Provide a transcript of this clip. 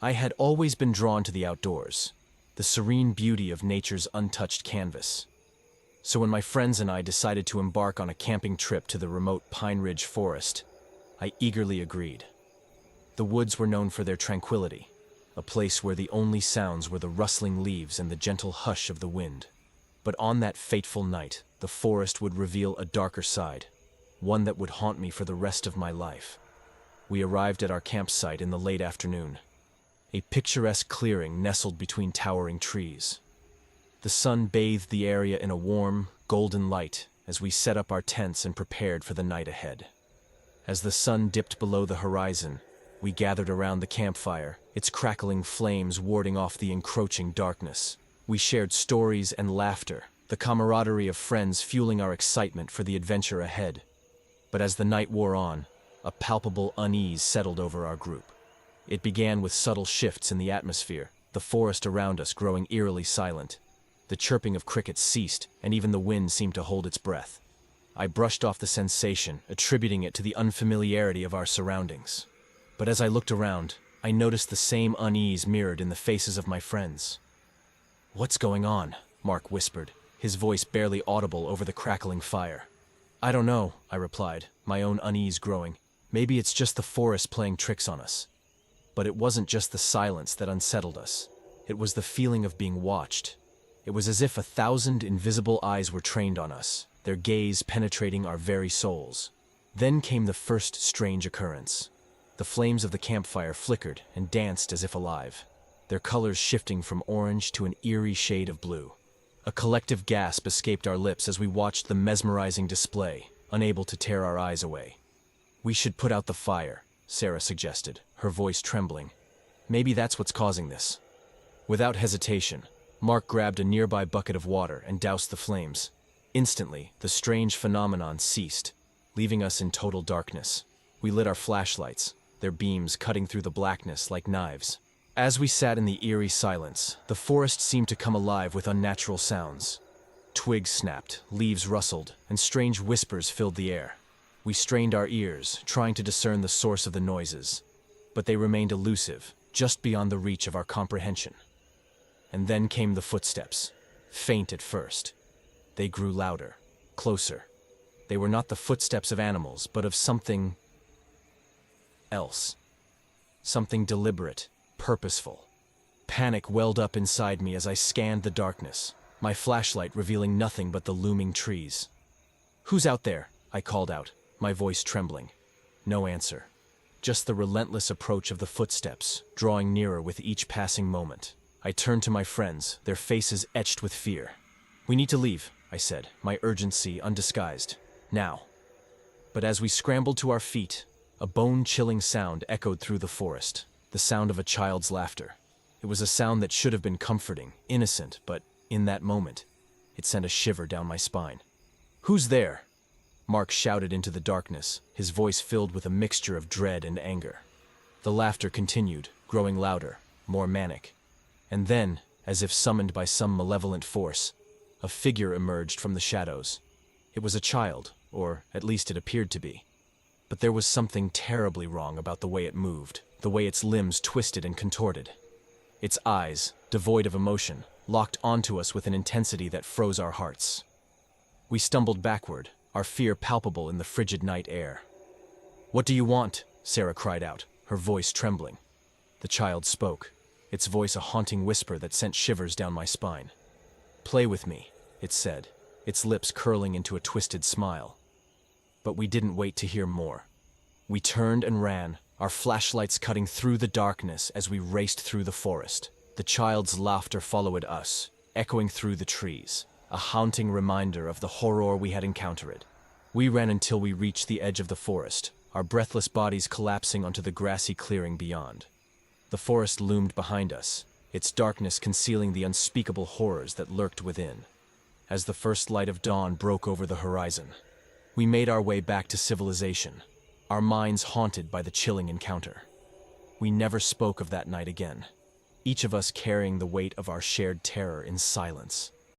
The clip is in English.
I had always been drawn to the outdoors, the serene beauty of nature's untouched canvas. So when my friends and I decided to embark on a camping trip to the remote Pine Ridge forest, I eagerly agreed. The woods were known for their tranquility, a place where the only sounds were the rustling leaves and the gentle hush of the wind. But on that fateful night, the forest would reveal a darker side, one that would haunt me for the rest of my life. We arrived at our campsite in the late afternoon, a picturesque clearing nestled between towering trees. The sun bathed the area in a warm, golden light as we set up our tents and prepared for the night ahead. As the sun dipped below the horizon, we gathered around the campfire, its crackling flames warding off the encroaching darkness. We shared stories and laughter, the camaraderie of friends fueling our excitement for the adventure ahead. But as the night wore on, a palpable unease settled over our group. It began with subtle shifts in the atmosphere, the forest around us growing eerily silent. The chirping of crickets ceased, and even the wind seemed to hold its breath. I brushed off the sensation, attributing it to the unfamiliarity of our surroundings. But as I looked around, I noticed the same unease mirrored in the faces of my friends. "What's going on?" Mark whispered, his voice barely audible over the crackling fire. "I don't know," I replied, my own unease growing. "Maybe it's just the forest playing tricks on us." But it wasn't just the silence that unsettled us. It was the feeling of being watched. It was as if 1,000 invisible eyes were trained on us, their gaze penetrating our very souls. Then came the first strange occurrence. The flames of the campfire flickered and danced as if alive, their colors shifting from orange to an eerie shade of blue. A collective gasp escaped our lips as we watched the mesmerizing display, unable to tear our eyes away. "We should put out the fire," Sarah suggested, her voice trembling. "Maybe that's what's causing this." Without hesitation, Mark grabbed a nearby bucket of water and doused the flames. Instantly, the strange phenomenon ceased, leaving us in total darkness. We lit our flashlights, their beams cutting through the blackness like knives. As we sat in the eerie silence, the forest seemed to come alive with unnatural sounds. Twigs snapped, leaves rustled, and strange whispers filled the air. We strained our ears, trying to discern the source of the noises, but they remained elusive, just beyond the reach of our comprehension. And then came the footsteps, faint at first. They grew louder, closer. They were not the footsteps of animals, but of something else. Something deliberate, purposeful. Panic welled up inside me as I scanned the darkness, my flashlight revealing nothing but the looming trees. "Who's out there?" I called out, my voice trembling. No answer. Just the relentless approach of the footsteps, drawing nearer with each passing moment. I turned to my friends, their faces etched with fear. "We need to leave," I said, my urgency undisguised. "Now." But as we scrambled to our feet, a bone-chilling sound echoed through the forest, the sound of a child's laughter. It was a sound that should have been comforting, innocent, but in that moment, it sent a shiver down my spine. "Who's there?" Mark shouted into the darkness, his voice filled with a mixture of dread and anger. The laughter continued, growing louder, more manic. And then, as if summoned by some malevolent force, a figure emerged from the shadows. It was a child, or at least it appeared to be. But there was something terribly wrong about the way it moved, the way its limbs twisted and contorted. Its eyes, devoid of emotion, locked onto us with an intensity that froze our hearts. We stumbled backward, our fear palpable in the frigid night air. "What do you want?" Sarah cried out, her voice trembling. The child spoke, its voice a haunting whisper that sent shivers down my spine. "Play with me," it said, its lips curling into a twisted smile. But we didn't wait to hear more. We turned and ran, our flashlights cutting through the darkness as we raced through the forest. The child's laughter followed us, echoing through the trees, a haunting reminder of the horror we had encountered. We ran until we reached the edge of the forest, our breathless bodies collapsing onto the grassy clearing beyond. The forest loomed behind us, its darkness concealing the unspeakable horrors that lurked within. As the first light of dawn broke over the horizon, we made our way back to civilization, our minds haunted by the chilling encounter. We never spoke of that night again, each of us carrying the weight of our shared terror in silence.